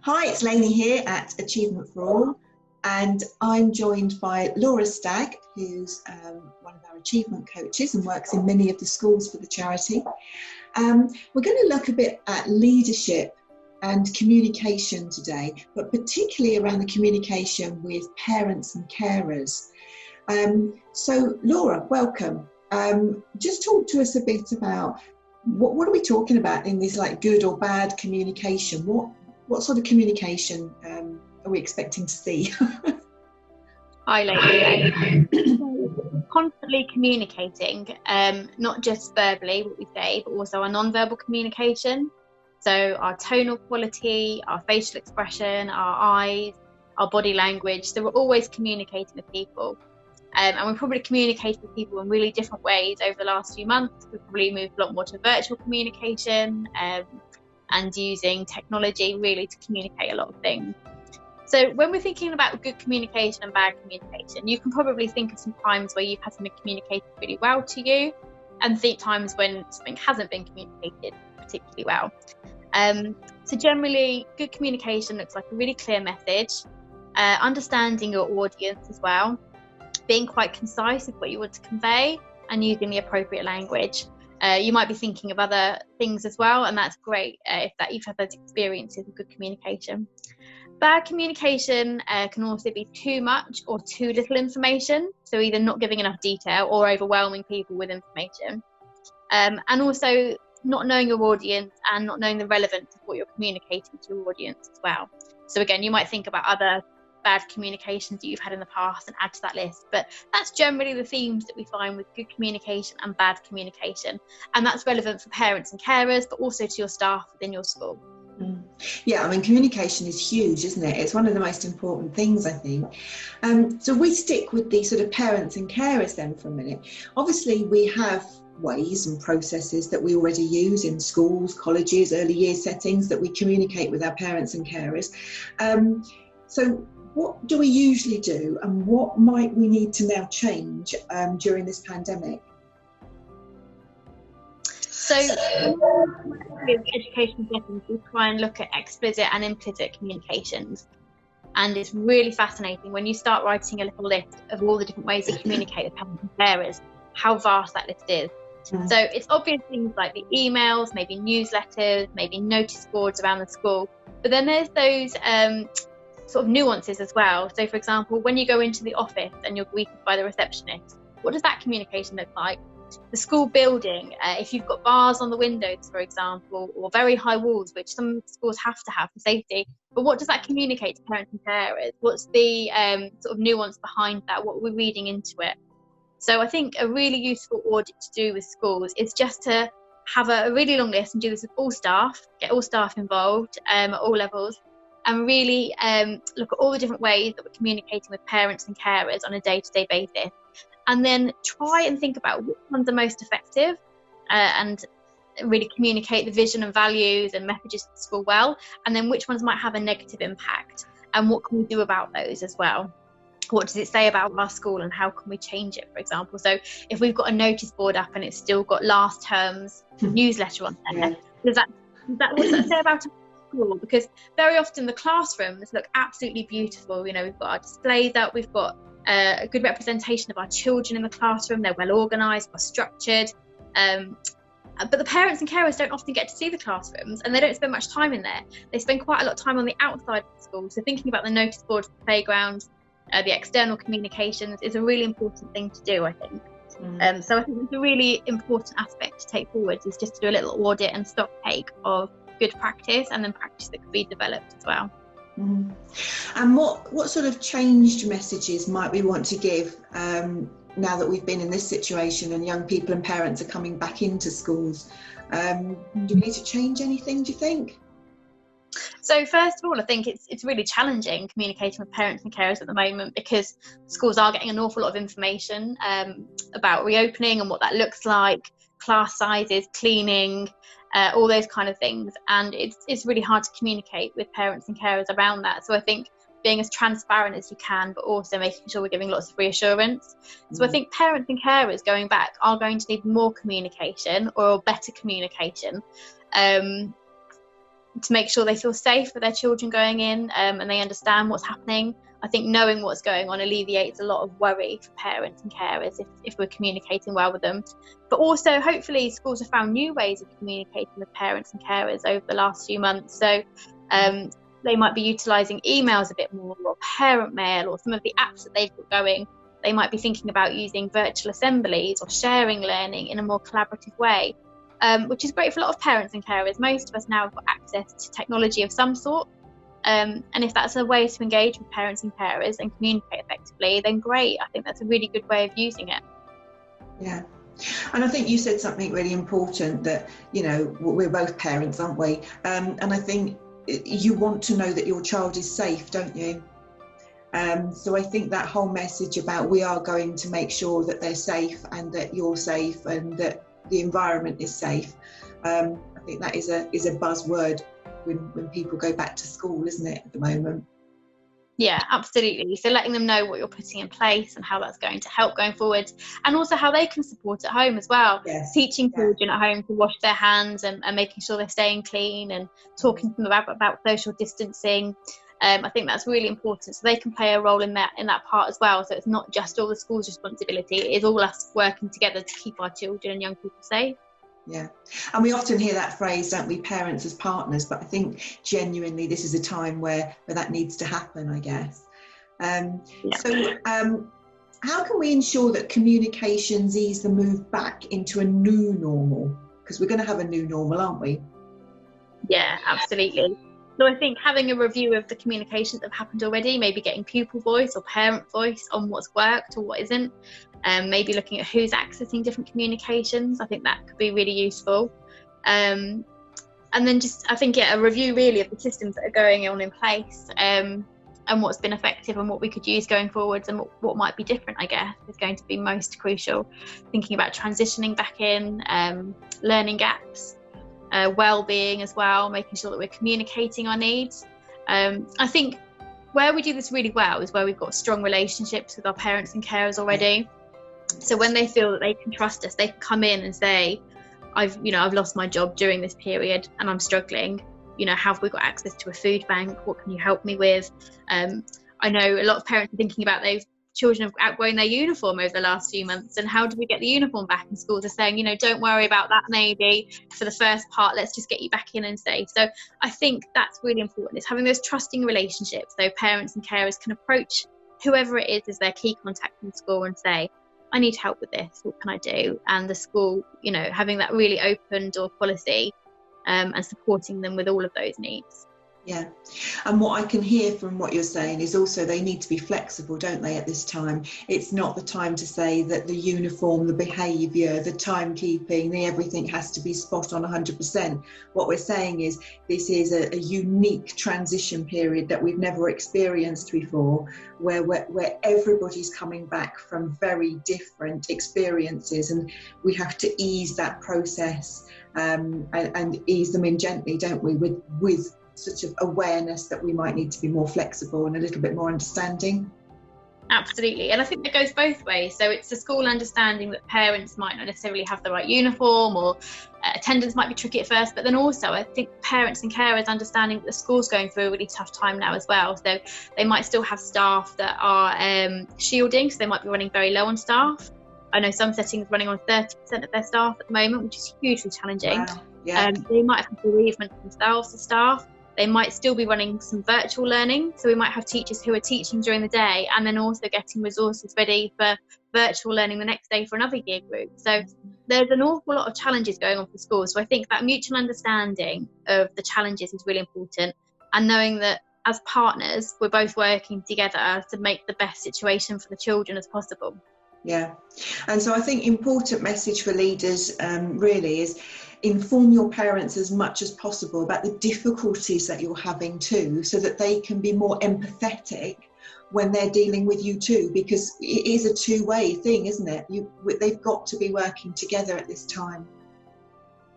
Hi, it's Lainy here at Achievement for All, and I'm joined by Laura Stagg, who's one of our achievement coaches and works in many of the schools for the charity. We're going to look a bit at leadership and communication today, but particularly around the communication with parents and carers. So Laura, welcome. Just talk to us a bit about what are we talking about in this like good or bad communication? What sort of communication are we expecting to see? Hi, Lainy. Constantly communicating, not just verbally what we say, but also our non-verbal communication. So our tonal quality, our facial expression, our eyes, our body language. So we're always communicating with people. And we've probably communicated with people in really different ways over the last few months. We've probably moved a lot more to virtual communication and using technology really to communicate a lot of things. So when we're thinking about good communication and bad communication, you can probably think of some times where you've had something communicated really well to you and think times when something hasn't been communicated particularly well. So generally, good communication looks like a really clear message, understanding your audience as well, being quite concise with what you want to convey and using the appropriate language. You might be thinking of other things as well, and that's great if you've had those experiences of good communication. Bad communication can also be too much or too little information, so either not giving enough detail or overwhelming people with information. And also not knowing your audience and not knowing the relevance of what you're communicating to your audience as well. So again, you might think about other bad communications that you've had in the past and add to that list, but that's generally the themes that we find with good communication and bad communication, and that's relevant for parents and carers, but also to your staff within your school. Yeah, I mean, communication is huge, isn't it? It's one of the most important things, I think. So we stick with the sort of parents and carers then for a minute. Obviously, we have ways and processes that we already use in schools, colleges, early years settings that we communicate with our parents and carers. So what do we usually do, and what might we need to now change during this pandemic? So with education settings, we try and look at explicit and implicit communications. And it's really fascinating when you start writing a little list of all the different ways you communicate with parents and carers, how vast that list is. So it's obvious things like the emails, maybe newsletters, maybe notice boards around the school. But then there's those sort of nuances as well. So for example, when you go into the office and you're greeted by the receptionist, what does that communication look like? The school building, if you've got bars on the windows, for example, or very high walls, which some schools have to have for safety, but what does that communicate to parents and carers? What's the sort of nuance behind that? What are we reading into it? So I think a really useful audit to do with schools is just to have a really long list and do this with all staff, get all staff involved at all levels, and really look at all the different ways that we're communicating with parents and carers on a day-to-day basis. And then try and think about which ones are most effective and really communicate the vision and values and messages to the school well, and then which ones might have a negative impact and what can we do about those as well. What does it say about our school and how can we change it, for example? So if we've got a notice board up and it's still got last term's newsletter on there, what does that say about our school? Because very often the classrooms look absolutely beautiful. You know, we've got our displays up, we've got a good representation of our children in the classroom, they're well organised, well structured, but the parents and carers don't often get to see the classrooms and they don't spend much time in there. They spend quite a lot of time on the outside of the school, so thinking about the notice board, the playground, the external communications is a really important thing to do, I think. So I think it's a really important aspect to take forward, is just to do a little audit and stock take of good practice and then practice that could be developed as well. And what sort of changed messages might we want to give now that we've been in this situation and young people and parents are coming back into schools? Do we need to change anything, do you think? So first of all, I think it's really challenging communicating with parents and carers at the moment, because schools are getting an awful lot of information about reopening and what that looks like, class sizes, cleaning, all those kind of things, and it's really hard to communicate with parents and carers around that. So I think being as transparent as you can, but also making sure we're giving lots of reassurance. So I think parents and carers going back are going to need more communication or better communication. to make sure they feel safe with their children going in, and they understand what's happening. I think knowing what's going on alleviates a lot of worry for parents and carers if we're communicating well with them. But also, hopefully, schools have found new ways of communicating with parents and carers over the last few months. So they might be utilising emails a bit more, or parent mail, or some of the apps that they've got going. They might be thinking about using virtual assemblies or sharing learning in a more collaborative way, which is great for a lot of parents and carers. Most of us now have got access to technology of some sort. And if that's a way to engage with parents and carers and communicate effectively, then great. I think that's a really good way of using it. Yeah. And I think you said something really important, that, you know, we're both parents, aren't we? And I think you want to know that your child is safe, don't you? So I think that whole message about we are going to make sure that they're safe and that you're safe and that the environment is safe. I think that is a buzzword when people go back to school, isn't it, at the moment? Yeah, absolutely. So letting them know what you're putting in place and how that's going to help going forward, and also how they can support at home as well. Yes. Teaching children at home to wash their hands and making sure they're staying clean, and talking to them about social distancing. I think that's really important, so they can play a role in that part as well. So it's not just all the school's responsibility, it is all us working together to keep our children and young people safe. Yeah, and we often hear that phrase, don't we, parents as partners, but I think genuinely this is a time where that needs to happen, I guess. So how can we ensure that communications ease the move back into a new normal? Because we're going to have a new normal, aren't we? Yeah, absolutely. So I think having a review of the communications that have happened already, maybe getting pupil voice or parent voice on what's worked or what isn't, maybe looking at who's accessing different communications, I think that could be really useful. And then just, I think, a review really of the systems that are going on in place, and what's been effective and what we could use going forwards, and what might be different, I guess, is going to be most crucial. Thinking about transitioning back in, learning gaps, well-being as well, making sure that we're communicating our needs. I think where we do this really well is where we've got strong relationships with our parents and carers already. So when they feel that they can trust us, they can come in and say, I've lost my job during this period and I'm struggling. Have we got access to a food bank? What can you help me with? I know a lot of parents are thinking about those children have outgrown their uniform over the last few months, and how do we get the uniform back? And schools are saying, don't worry about that maybe for the first part, let's just get you back in and safe. So I think that's really important, is having those trusting relationships, so parents and carers can approach whoever it is as their key contact in school and say, I need help with this, what can I do? And the school, having that really open door policy, and supporting them with all of those needs. Yeah, and what I can hear from what you're saying is also they need to be flexible, don't they, at this time? It's not the time to say that the uniform, the behaviour, the timekeeping, the everything has to be spot on 100%. What we're saying is this is a unique transition period that we've never experienced before, where everybody's coming back from very different experiences, and we have to ease that process and ease them in gently, don't we, with such of awareness that we might need to be more flexible and a little bit more understanding. Absolutely, and I think that goes both ways. So it's the school understanding that parents might not necessarily have the right uniform, or attendance might be tricky at first, but then also I think parents and carers understanding that the school's going through a really tough time now as well. So they might still have staff that are shielding, so they might be running very low on staff. I know some settings running on 30% of their staff at the moment, which is hugely challenging. Wow. Yeah. They might have bereavement themselves, the staff. They might still be running some virtual learning. So we might have teachers who are teaching during the day and then also getting resources ready for virtual learning the next day for another year group. So there's an awful lot of challenges going on for schools. So I think that mutual understanding of the challenges is really important, and knowing that as partners, we're both working together to make the best situation for the children as possible. Yeah, and so I think important message for leaders really is inform your parents as much as possible about the difficulties that you're having too, so that they can be more empathetic when they're dealing with you too, because it is a two-way thing, isn't it? They've got to be working together at this time.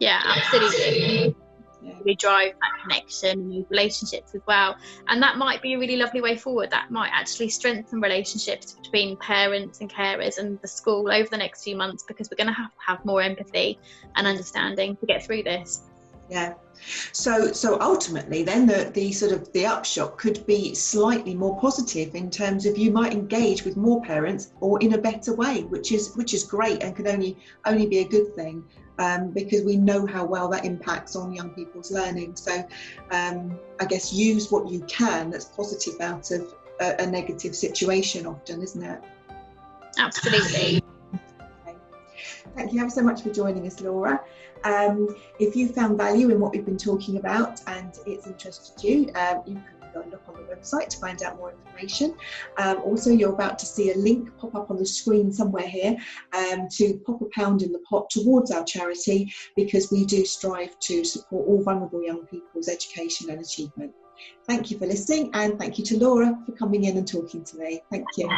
Yeah, absolutely. We drive that connection and those relationships as well, and that might be a really lovely way forward. That might actually strengthen relationships between parents and carers and the school over the next few months, because we're going to have more empathy and understanding to get through this. Yeah. So ultimately then the sort of the upshot could be slightly more positive in terms of you might engage with more parents or in a better way, which is great and can only be a good thing, because we know how well that impacts on young people's learning. So I guess use what you can that's positive out of a negative situation often, isn't it? Absolutely. Thank you ever so much for joining us, Laura. If you found value in what we've been talking about and it's interested you, you can go and look on the website to find out more information. Also, you're about to see a link pop up on the screen somewhere here to pop a pound in the pot towards our charity, because we do strive to support all vulnerable young people's education and achievement. Thank you for listening, and thank you to Laura for coming in and talking to me. Thank you.